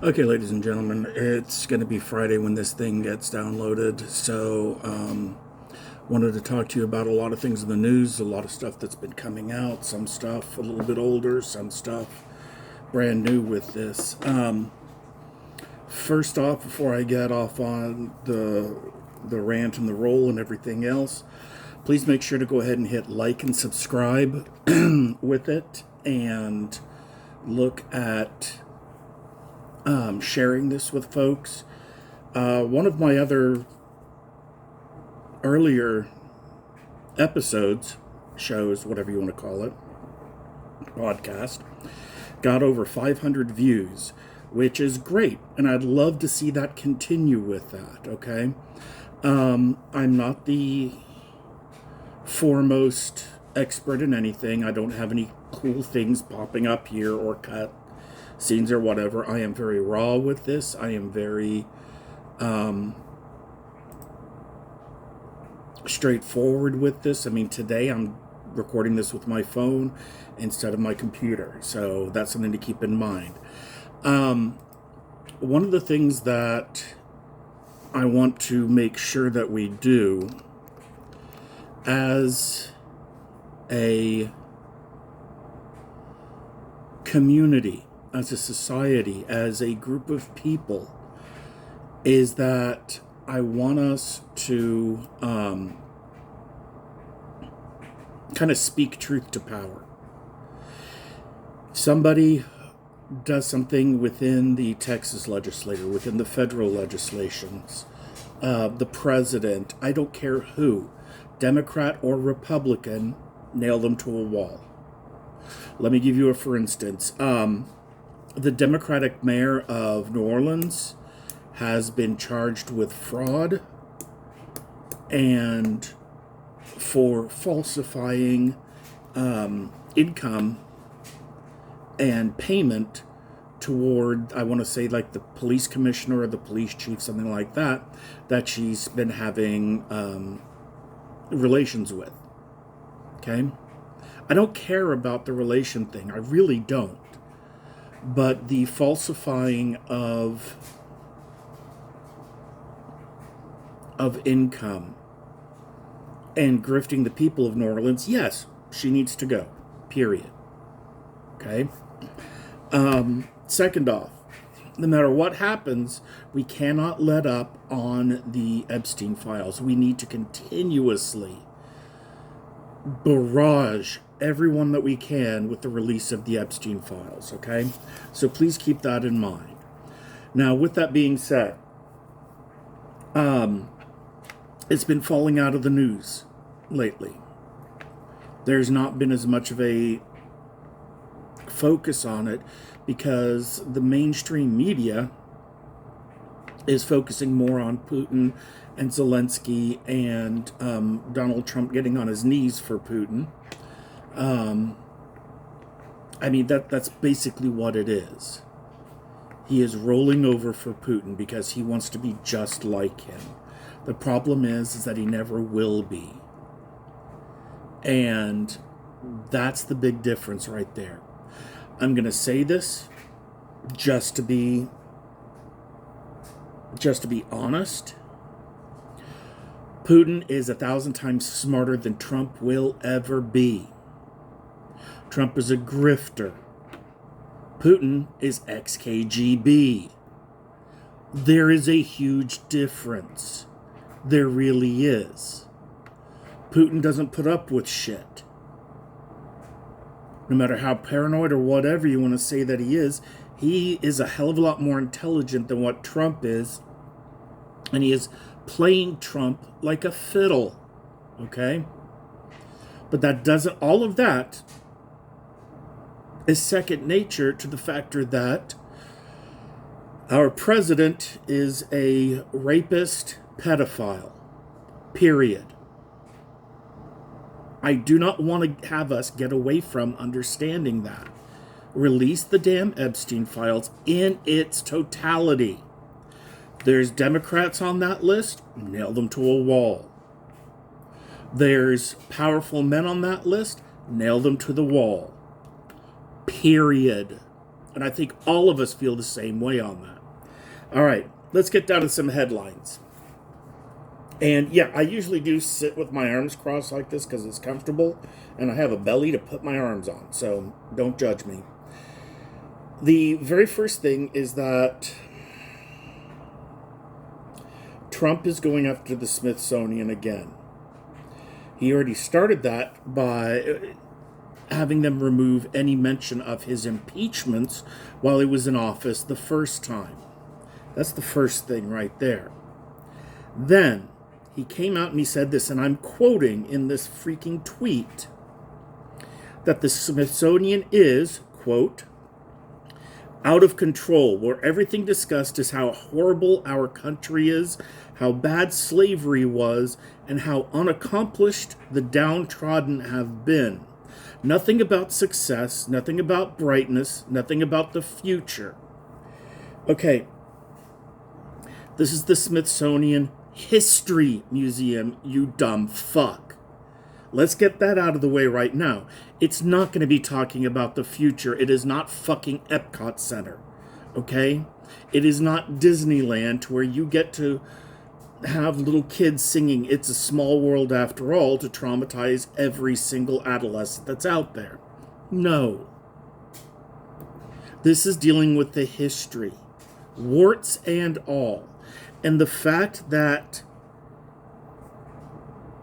Okay, ladies and gentlemen, it's going to be Friday when this thing gets downloaded. So, wanted to talk to you about a lot of things in the news, a lot of stuff that's been coming out, some stuff a little bit older, some stuff brand new with this. First off, before I get off on the rant and the roll and everything else, please make sure to go ahead and hit like and subscribe with it, and look at sharing this with folks. One of my other earlier episodes, shows, whatever you want to call it, podcast, got over 500 views, which is great. And I'd love to see that continue with that, okay? I'm not the foremost expert in anything. I don't have any cool things popping up here or cut scenes or whatever. I am very raw with this. I am very straightforward with this. I mean, today I'm recording this with my phone instead of my computer, so that's something to keep in mind. One of the things that I want to make sure that we do as a community, as a society, as a group of people, is that I want us to kind of speak truth to power. Somebody does something within the Texas legislature, within the federal legislations, the president, I don't care who, Democrat or Republican, nail them to a wall. Let me give you a for instance. The Democratic mayor of New Orleans has been charged with fraud and for falsifying income and payment toward, I want to say, like the police commissioner or the police chief, something like that, that she's been having relations with. Okay? I don't care about the relation thing. I really don't. But the falsifying of income and grifting the people of New Orleans, yes, she needs to go. Period. Okay? Second off, no matter what happens, we cannot let up on the Epstein files. We need to continuously barrage everyone that we can with the release of the Epstein files, okay? So please keep that in mind. Now, with that being said, it's been falling out of the news lately. There's not been as much of a focus on it because the mainstream media is focusing more on Putin and Zelensky and Donald Trump getting on his knees for Putin. I mean, that's basically what it is. He is rolling over for Putin because he wants to be just like him. The problem is that he never will be. And that's the big difference right there. I'm going to say this just to be honest. Putin is 1,000 times smarter than Trump will ever be. Trump is a grifter. Putin is ex-KGB. There is a huge difference. There really is. Putin doesn't put up with shit. No matter how paranoid or whatever you want to say that he is a hell of a lot more intelligent than what Trump is. And he is playing Trump like a fiddle. Okay? But that doesn't, all of that is second nature to the factor that our president is a rapist, pedophile. Period. I do not want to have us get away from understanding that. Release the damn Epstein files in its totality. There's Democrats on that list, nail them to a wall. There's powerful men on that list, nail them to the wall. Period. And I think all of us feel the same way on that. All right, let's get down to some headlines. And yeah, I usually do sit with my arms crossed like this because it's comfortable, and I have a belly to put my arms on, so don't judge me. The very first thing is that Trump is going after the Smithsonian again. He already started that by having them remove any mention of his impeachments while he was in office the first time. That's the first thing right there. Then he came out and he said this, and I'm quoting in this freaking tweet, that the Smithsonian is, quote, out of control, where everything discussed is how horrible our country is, how bad slavery was, and how unaccomplished the downtrodden have been. Nothing about success, nothing about brightness, nothing about the future. Okay, this is the Smithsonian History Museum, you dumb fuck. Let's get that out of the way right now. It's not going to be talking about the future. It is not fucking Epcot Center, okay? It is not Disneyland where you get to have little kids singing It's a Small World After All to traumatize every single adolescent that's out there. No. This is dealing with the history, warts and all. And the fact that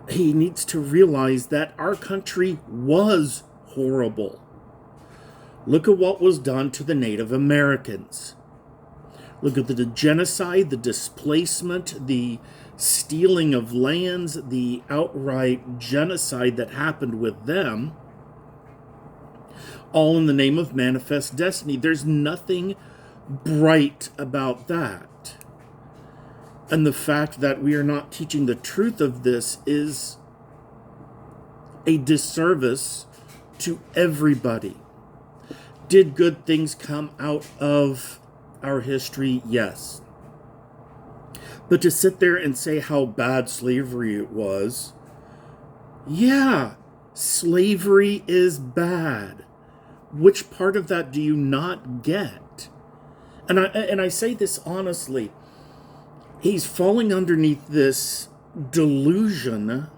he needs to realize that our country was horrible. Look at what was done to the Native Americans. Look at the genocide, the displacement, the stealing of lands, the outright genocide that happened with them, all in the name of manifest destiny. There's nothing bright about that. And the fact that we are not teaching the truth of this is a disservice to everybody. Did good things come out of our history? Yes. But to sit there and say how bad slavery was, yeah, slavery is bad. Which part of that do you not get? And I say this honestly. He's falling underneath this delusion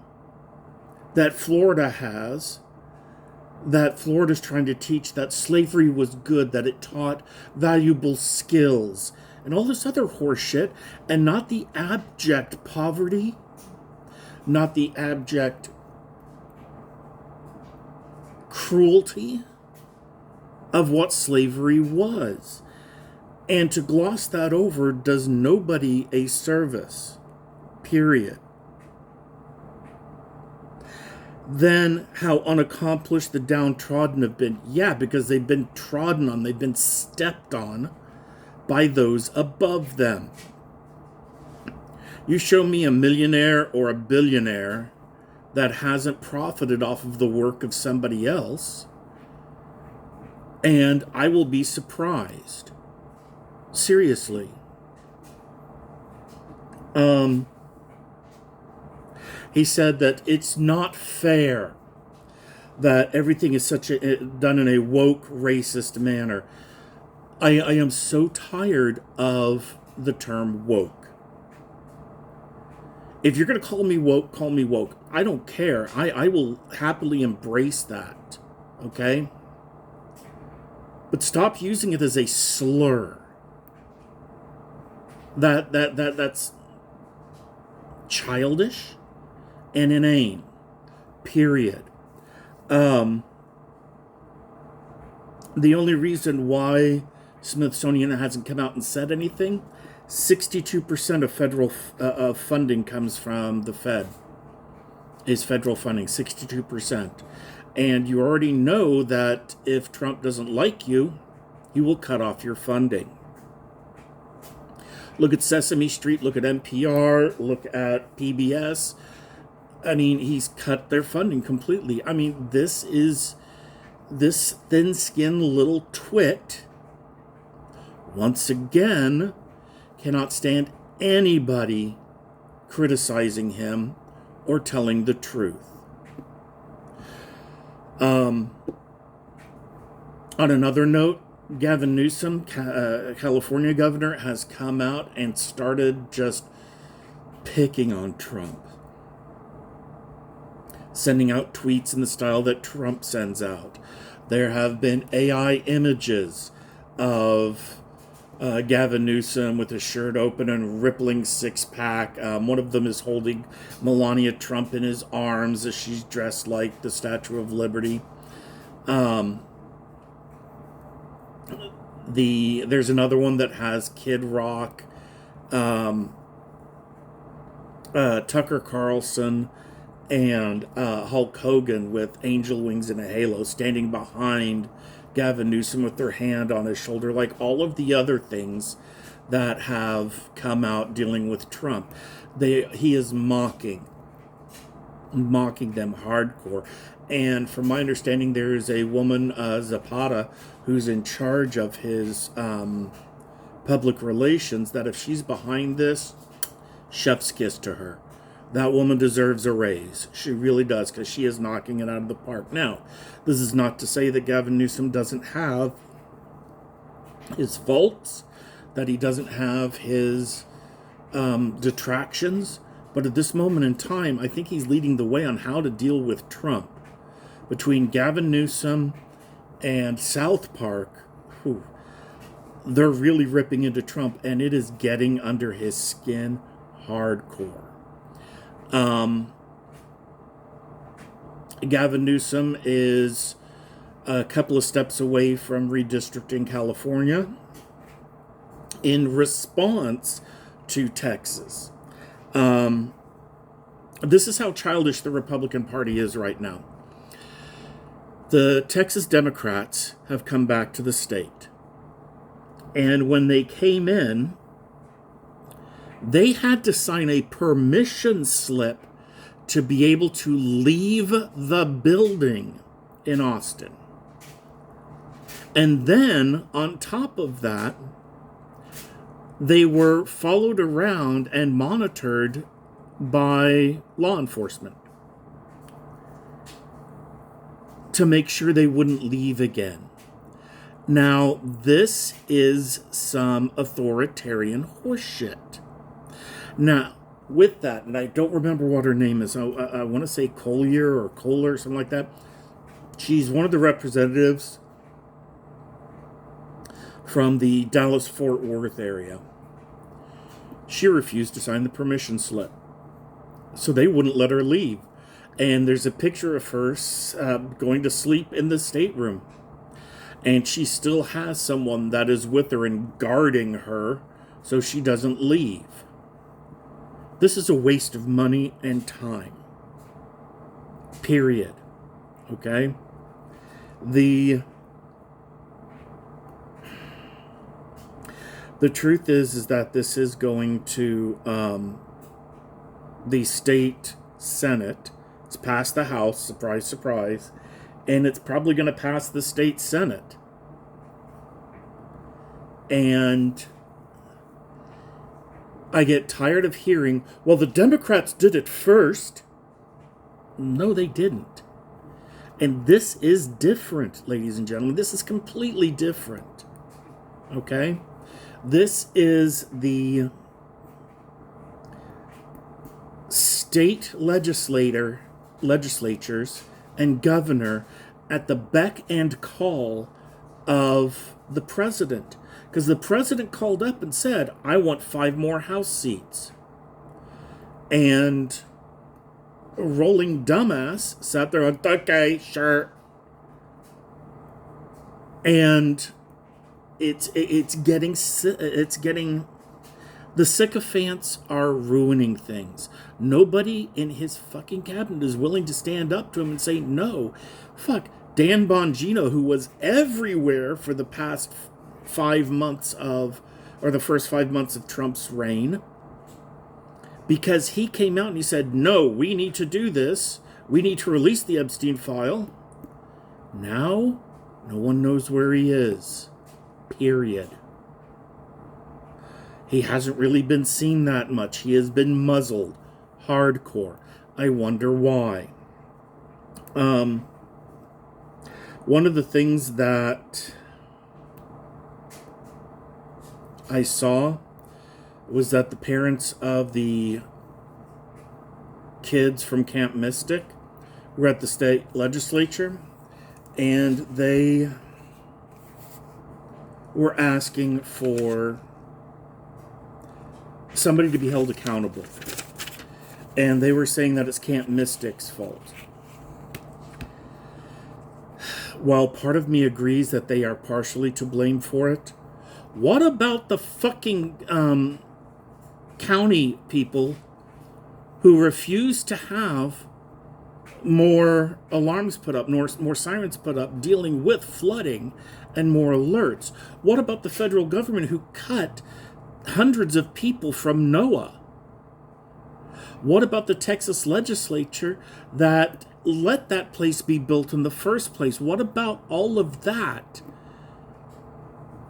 that Florida has, that Florida's trying to teach that slavery was good, that it taught valuable skills, and all this other horseshit, and not the abject poverty, not the abject cruelty of what slavery was. And to gloss that over does nobody a service, period. Then how unaccomplished the downtrodden have been. Yeah, because they've been trodden on, they've been stepped on by those above them. You show me a millionaire or a billionaire that hasn't profited off of the work of somebody else, and I will be surprised. Seriously. He said that it's not fair that everything is done in a woke, racist manner. I am so tired of the term woke. If you're going to call me woke, call me woke. I don't care. I will happily embrace that. Okay? But stop using it as a slur. That's childish and inane. Period. The only reason why Smithsonian hasn't come out and said anything, 62% of federal funding comes from the Fed. Is federal funding, 62%. And you already know that if Trump doesn't like you, he will cut off your funding. Look at Sesame Street, look at NPR, look at PBS. I mean, he's cut their funding completely. I mean, this thin-skinned little twit, once again, cannot stand anybody criticizing him or telling the truth. On another note, Gavin Newsom, California governor, has come out and started just picking on Trump, sending out tweets in the style that Trump sends out. There have been AI images of Gavin Newsom with his shirt open and rippling six-pack. One of them is holding Melania Trump in his arms as she's dressed like the Statue of Liberty. There's another one that has Kid Rock, Tucker Carlson, and Hulk Hogan with angel wings and a halo standing behind Gavin Newsom with their hand on his shoulder, like all of the other things that have come out dealing with Trump. He is mocking them hardcore. And from my understanding, there is a woman, Zapata, who's in charge of his public relations, that if she's behind this, chef's kiss to her. That woman deserves a raise. She really does, because she is knocking it out of the park. Now, this is not to say that Gavin Newsom doesn't have his faults, that he doesn't have his detractions, but at this moment in time, I think he's leading the way on how to deal with Trump. Between Gavin Newsom and South Park, they're really ripping into Trump, and it is getting under his skin hardcore. Gavin Newsom is a couple of steps away from redistricting California in response to Texas. This is how childish the Republican Party is right now. The Texas Democrats have come back to the state. And when they came in, they had to sign a permission slip to be able to leave the building in Austin. And then, on top of that, they were followed around and monitored by law enforcement to make sure they wouldn't leave again. Now, this is some authoritarian horseshit. Now, with that, and I don't remember what her name is, I want to say Collier or Kohler or something like that. She's one of the representatives from the Dallas-Fort Worth area. She refused to sign the permission slip, so they wouldn't let her leave. And there's a picture of her going to sleep in the stateroom. And she still has someone that is with her and guarding her so she doesn't leave. This is a waste of money and time. Period. Okay? The truth is that this is going to the state Senate. It's passed the House, surprise, surprise, and it's probably going to pass the state Senate. And I get tired of hearing, well, the Democrats did it first. No, they didn't. And this is different, ladies and gentlemen. This is completely different. Okay? This is the state legislatures and governor at the beck and call of the president. Because the president called up and said, I want 5 more House seats. And a rolling dumbass sat there and, okay, sure. And it's getting, the sycophants are ruining things. Nobody in his fucking cabinet is willing to stand up to him and say, no. Fuck, Dan Bongino, who was everywhere for the past 5 months the first 5 months of Trump's reign, because he came out and he said, no, we need to do this. We need to release the Epstein file. Now, no one knows where he is. Period. He hasn't really been seen that much. He has been muzzled. Hardcore. I wonder why. One of the things that I saw was that the parents of the kids from Camp Mystic were at the state legislature, and they were asking for somebody to be held accountable. And they were saying that it's Camp Mystic's fault. While part of me agrees that they are partially to blame for it, what about the fucking county people who refuse to have more alarms put up, more sirens put up, dealing with flooding and more alerts? What about the federal government who cut hundreds of people from NOAA? What about the Texas legislature that let that place be built in the first place? What about all of that?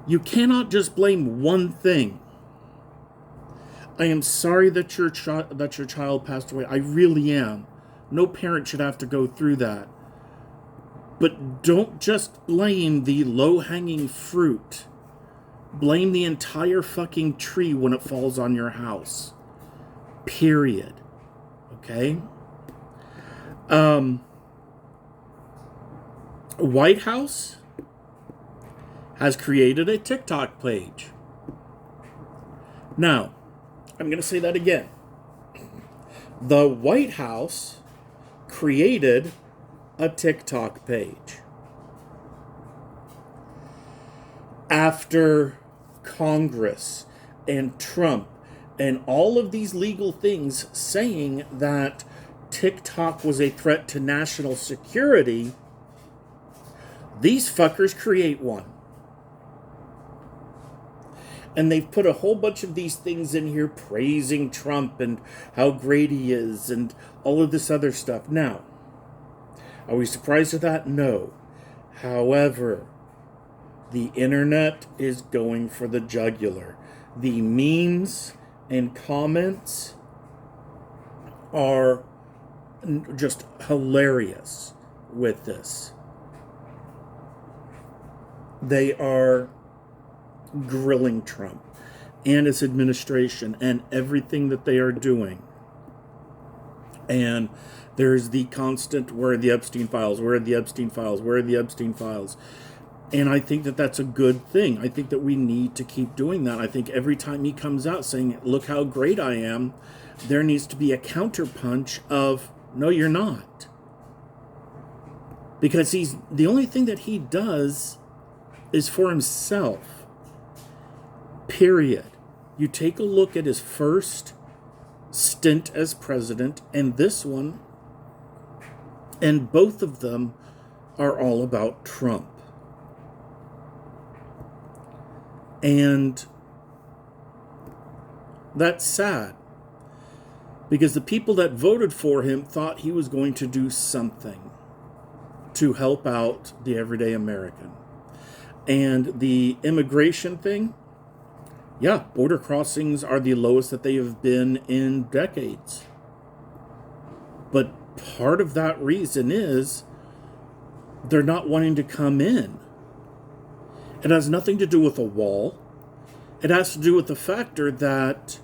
You cannot just blame one thing. I am sorry that your child passed away. I really am. No parent should have to go through that. But don't just blame the low-hanging fruit. Blame the entire fucking tree when it falls on your house. Period. Okay? White House has created a TikTok page. Now, I'm going to say that again. The White House created a TikTok page after Congress and Trump and all of these legal things saying that TikTok was a threat to national security. These fuckers create one. And they've put a whole bunch of these things in here praising Trump and how great he is and all of this other stuff. Now, are we surprised at that? No. However, the internet is going for the jugular. The memes and comments are just hilarious with this. They are grilling Trump and his administration and everything that they are doing. And there's the constant, where are the Epstein files? Where are the Epstein files? Where are the Epstein files? And I think that that's a good thing. I think that we need to keep doing that. I think every time he comes out saying, look how great I am, there needs to be a counterpunch of, no, you're not. Because the only thing that he does is for himself. Period. You take a look at his first stint as president and this one, and both of them are all about Trump. And that's sad, because the people that voted for him thought he was going to do something to help out the everyday American. And the immigration thing, yeah, border crossings are the lowest that they have been in decades. But part of that reason is they're not wanting to come in. It has nothing to do with a wall. It has to do with the factor that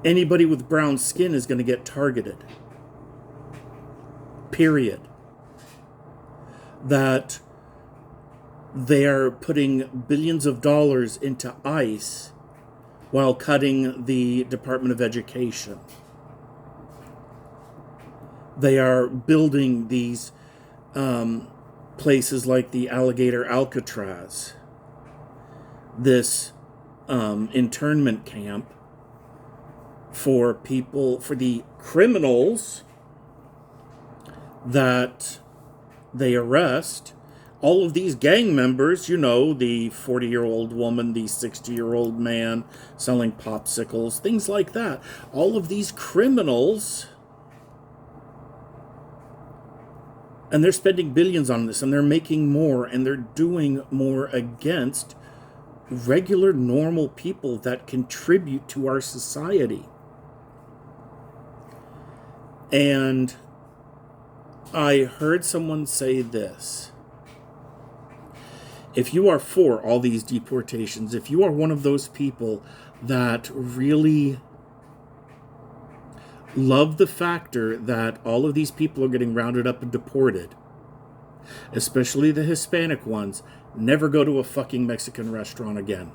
anybody with brown skin is going to get targeted. Period. That they are putting billions of dollars into ICE while cutting the Department of Education. They are building these places like the Alligator Alcatraz, this internment camp for people, for the criminals that they arrest. All of these gang members, you know, the 40-year-old woman, the 60-year-old man selling popsicles, things like that. All of these criminals, and they're spending billions on this, and they're making more, and they're doing more against regular, normal people that contribute to our society. And I heard someone say this: if you are for all these deportations, if you are one of those people that really love the factor that all of these people are getting rounded up and deported, especially the Hispanic ones, never go to a fucking Mexican restaurant again.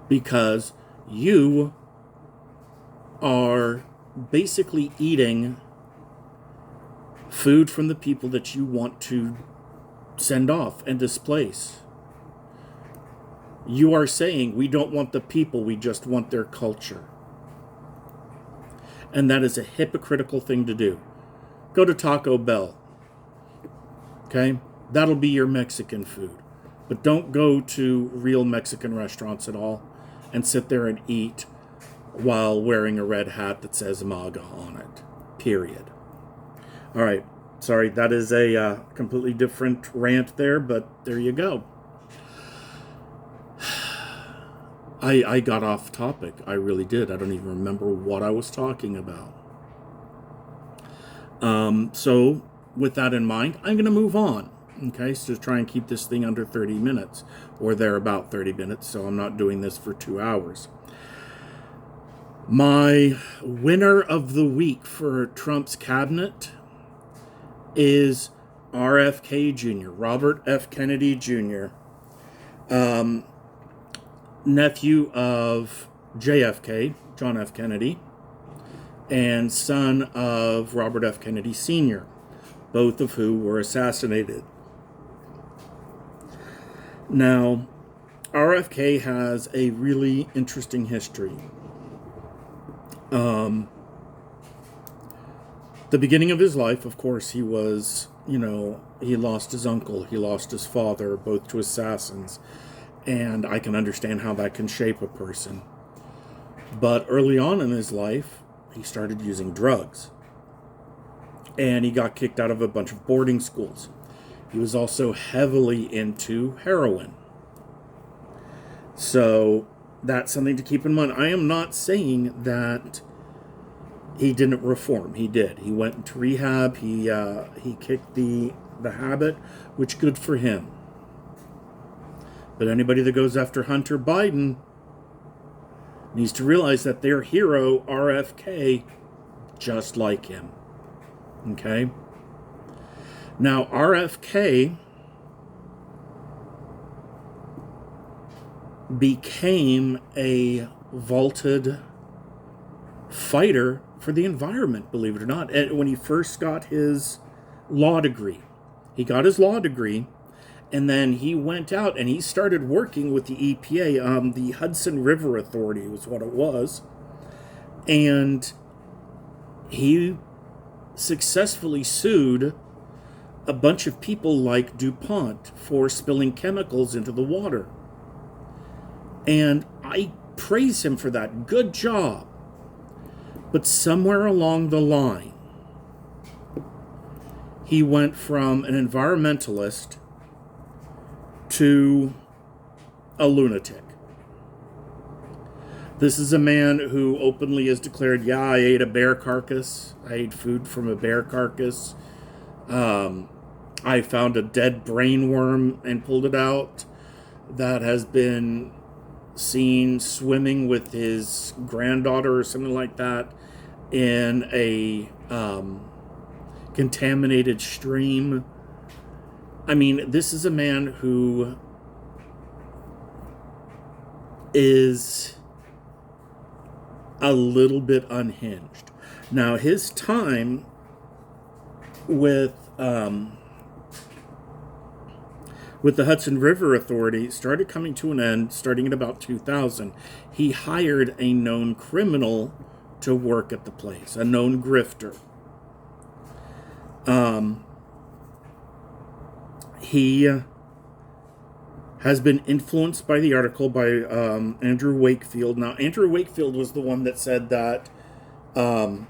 Because you are basically eating food from the people that you want to send off and displace. You are saying, we don't want the people, we just want their culture. And that is a hypocritical thing to do. Go to Taco Bell. Okay? That'll be your Mexican food. But don't go to real Mexican restaurants at all and sit there and eat while wearing a red hat that says MAGA on it. Period. All right. Sorry, that is a completely different rant there, but there you go. I got off topic. I really did. I don't even remember what I was talking about. So with that in mind, I'm going to move on. Okay, so try and keep this thing under 30 minutes, or they're about 30 minutes, so I'm not doing this for 2 hours. My winner of the week for Trump's cabinet is RFK Jr., Robert F. Kennedy Jr., nephew of JFK, John F. Kennedy, and son of Robert F. Kennedy Sr., both of who were assassinated. Now, RFK has a really interesting history. The beginning of his life, of course, he was, he lost his uncle, he lost his father, both to assassins, and I can understand how that can shape a person. But early on in his life, he started using drugs, and he got kicked out of a bunch of boarding schools. He was also heavily into heroin. So that's something to keep in mind. I am not saying that he didn't reform. He did. He went into rehab. He kicked the habit, which good for him. But anybody that goes after Hunter Biden needs to realize that their hero, RFK, just like him. Okay? Now, RFK became a vaunted fighter for the environment, believe it or not. And when he first got his law degree, and then he went out and he started working with the EPA, the Hudson River Authority was what it was, and he successfully sued a bunch of people like DuPont for spilling chemicals into the water. And I praise him for that. Good job. But somewhere along the line, he went from an environmentalist to a lunatic. This is a man who openly has declared, yeah, I ate a bear carcass. I ate food from a bear carcass. I found a dead brain worm and pulled it out that has been seen swimming with his granddaughter or something like that in a contaminated stream. I mean, this is a man who is a little bit unhinged. Now, his time with the Hudson River Authority started coming to an end starting in about 2000. He hired a known criminal to work at the place, a known grifter. He has been influenced by the article by Andrew Wakefield. Now, Andrew Wakefield was the one that said that the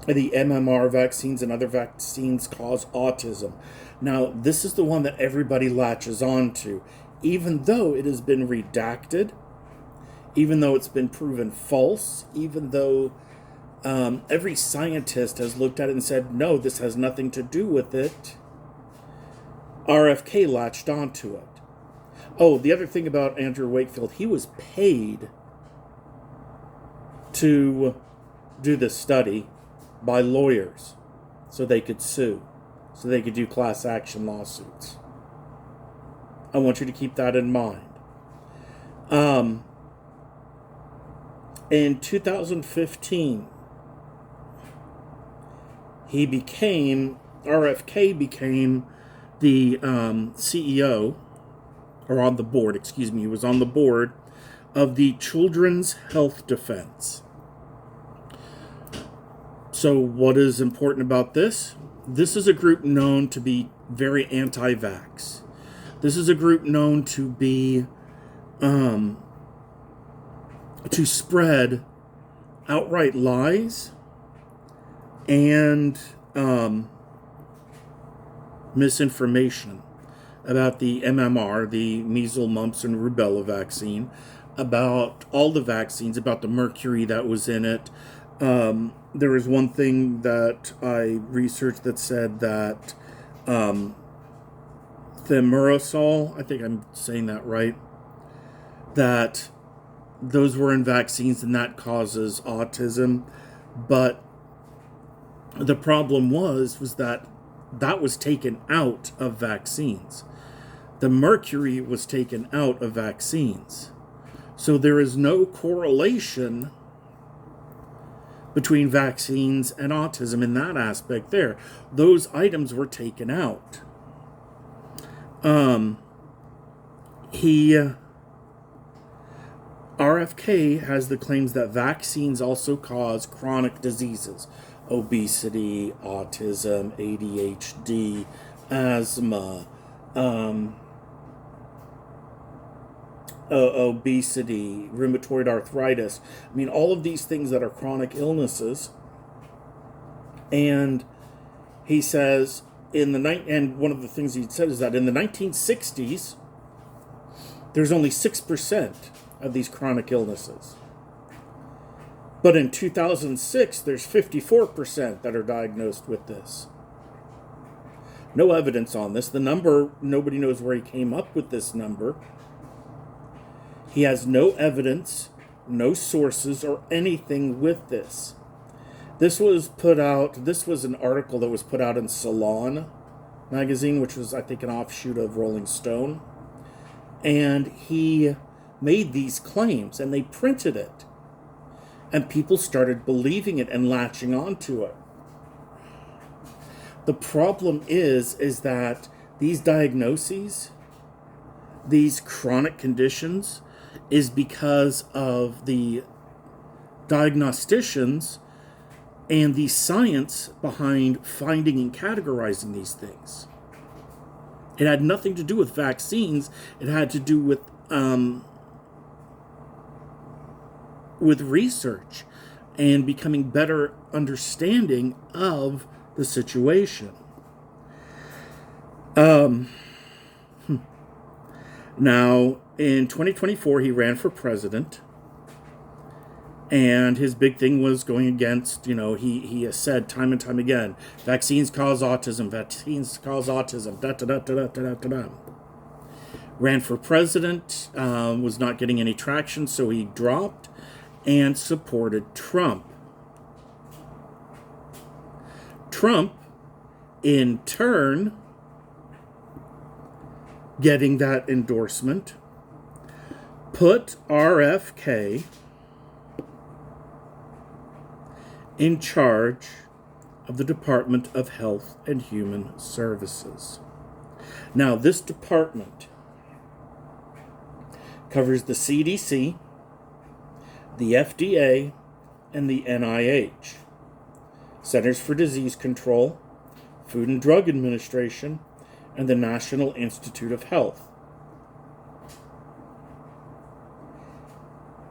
MMR vaccines and other vaccines cause autism. Now, this is the one that everybody latches on to, even though it has been redacted, even though it's been proven false, even though every scientist has looked at it and said, no, this has nothing to do with it. RFK latched onto it. Oh, the other thing about Andrew Wakefield, he was paid to do this study by lawyers so they could sue, so they could do class action lawsuits. I want you to keep that in mind. In 2015, RFK became the CEO, or on the board, excuse me, he was on the board of the Children's Health Defense. So what is important about this? This is a group known to be very anti-vax. This is a group known to be, to spread outright lies and misinformation about the MMR, the measles, mumps, and rubella vaccine, about all the vaccines, about the mercury that was in it. There was one thing that I researched that said that thimerosal, I think I'm saying that right, that those were in vaccines and that causes autism. But the problem was that was taken out of vaccines. The mercury was taken out of vaccines. So there is no correlation between vaccines and autism in that aspect there. Those items were taken out. RFK has the claims that vaccines also cause chronic diseases, obesity, autism, ADHD, asthma, obesity, rheumatoid arthritis. I mean, all of these things that are chronic illnesses. And he says and one of the things he said is that in the 1960s, there's only 6% of these chronic illnesses. But in 2006, there's 54% that are diagnosed with this. No evidence on this. The number, nobody knows where he came up with this number. He has no evidence, no sources, or anything with this. This was an article that was put out in Salon magazine, which was, I think, an offshoot of Rolling Stone. And he made these claims, and they printed it. And people started believing it and latching onto it. The problem is that these diagnoses, these chronic conditions, is because of the diagnosticians and the science behind finding and categorizing these things. It had nothing to do with vaccines. It had to do with research and becoming better understanding of the situation. Now, in 2024, he ran for president. And his big thing was going against, he has said time and time again, vaccines cause autism, Ran for president, was not getting any traction, so he dropped and supported Trump. Trump, in turn, getting that endorsement, put RFK in charge of the Department of Health and Human Services. Now, this department covers the CDC, the FDA, and the NIH, Centers for Disease Control, Food and Drug Administration, and the National Institute of Health.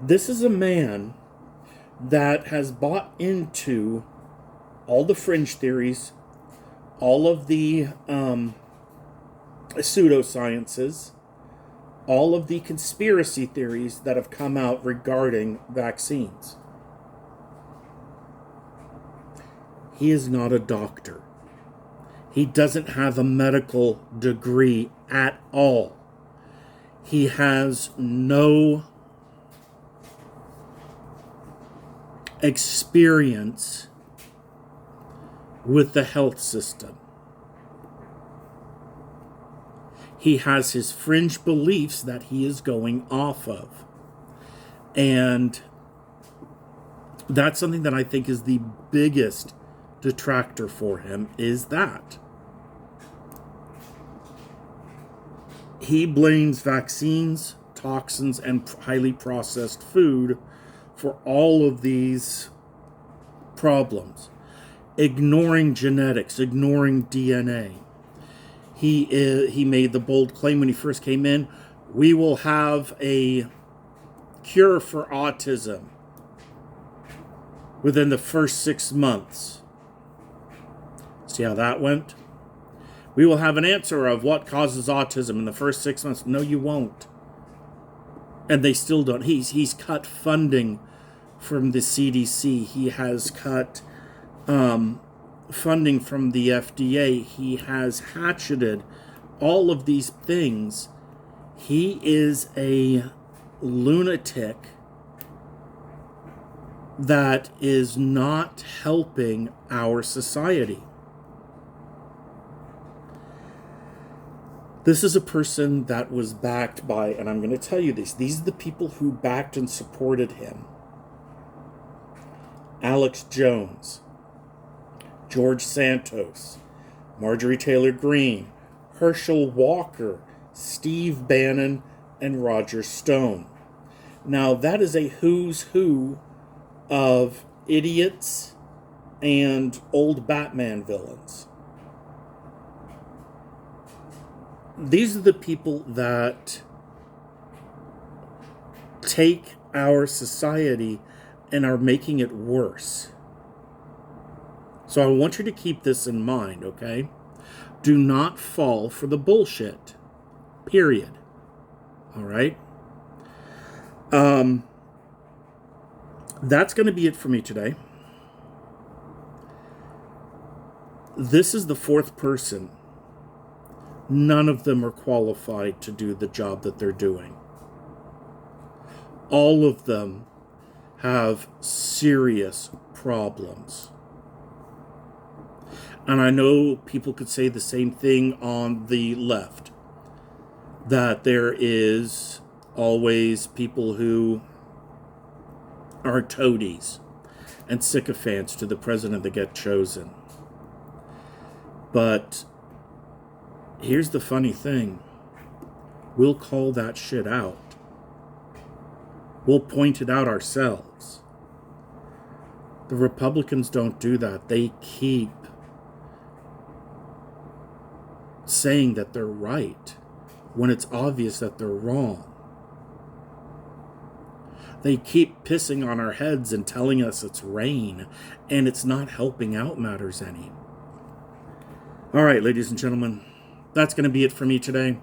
This is a man that has bought into all the fringe theories, all of the pseudosciences, all of the conspiracy theories that have come out regarding vaccines. He is not a doctor. He doesn't have a medical degree at all. He has no experience with the health system. He has his fringe beliefs that he is going off of. And that's something that I think is the biggest detractor for him, is that he blames vaccines, toxins, and highly processed food for all of these problems, ignoring genetics, ignoring DNA. He made the bold claim when he first came in, we will have a cure for autism within the first 6 months. See how that went? We will have an answer of what causes autism in the first 6 months. No, you won't. And they still don't. He's cut funding from the CDC. He has cut funding from the FDA. He has hatcheted all of these things. He is a lunatic that is not helping our society. This is a person that was backed by, and I'm going to tell you this, these are the people who backed and supported him: Alex Jones, George Santos, Marjorie Taylor Greene, Herschel Walker, Steve Bannon, and Roger Stone. Now, that is a who's who of idiots and old Batman villains. These are the people that take our society and are making it worse. So I want you to keep this in mind, okay? Do not fall for the bullshit. Period. All right? That's going to be it for me today. This is the fourth person. None of them are qualified to do the job that they're doing. All of them have serious problems. And I know people could say the same thing on the left, that there is always people who are toadies and sycophants to the president that get chosen. But here's the funny thing. We'll call that shit out. We'll point it out ourselves. The Republicans don't do that. They keep saying that they're right when it's obvious that they're wrong. They keep pissing on our heads and telling us it's rain, and it's not helping out matters any. All right, ladies and gentlemen, that's going to be it for me today.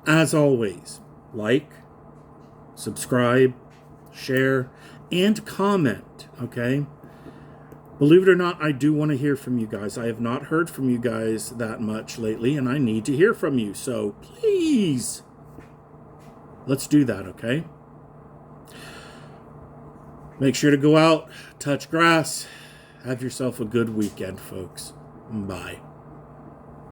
As always, like, subscribe, share, and comment, okay? Believe it or not, I do want to hear from you guys. I have not heard from you guys that much lately, and I need to hear from you. So please, let's do that, okay? Make sure to go out, touch grass. Have yourself a good weekend, folks. Bye.